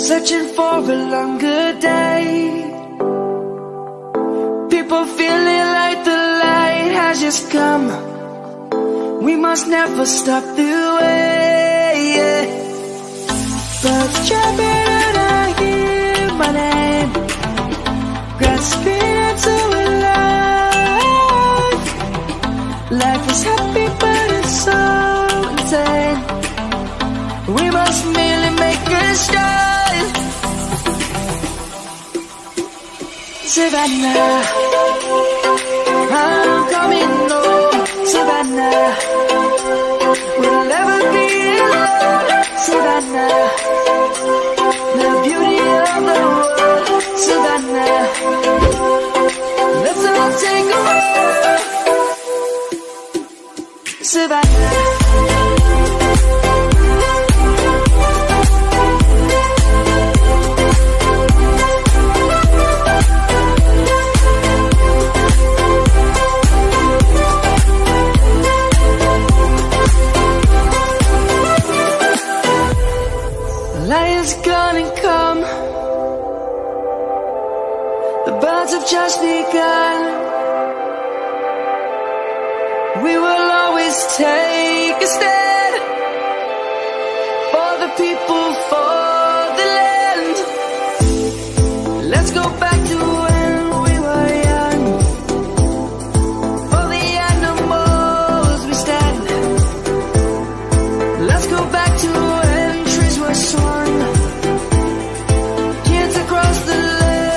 searching for a longer day. People feeling like the light has just come. We must never stop the way. Birds jumping and I hear my name, grasping into a life. Life is happy but it's so insane. We must merely make a start. Savannah, I'm coming home. Savannah, we'll never be alone. Savannah, the beauty of the world. Savannah, let's all take a walk. Savannah. Lion's gonna come. The birds have just begun. We will always take a stand for the people, for the land. Let's go back to when we were young. For the animals we stand. Let's go back to when trees were swung. Kids across the land.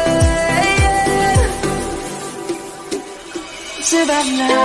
Savannah.